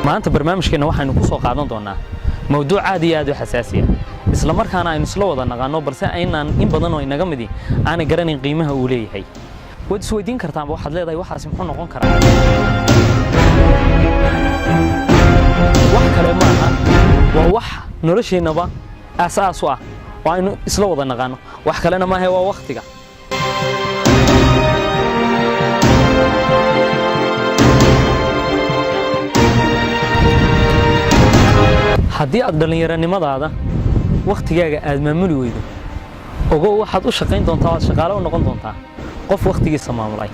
maanta barnaamijkeena waxaynu ku soo qaadan doonaa mowduuc aad iyo aad u xasaasi ah isla markaana aynu isla wada naqaano balse aynaan in badan oo inaga midi aan garanin qiimaha uu leeyahay wad isweydiin kartaa waxaad leedahay waxaas muxuu noqon karaa wax kale ma aha waa wax nolosheenaba asaas u ah oo aynu isla wada naqaano wax kalena ma aha waa waqtiga haddii aad dhalinyaranimadaada waqtigaaga aad maamuli weydo ogow waxaad u shaqayn doontaa waad shaqaale u noqon doontaa qof waqtigiisa maamulay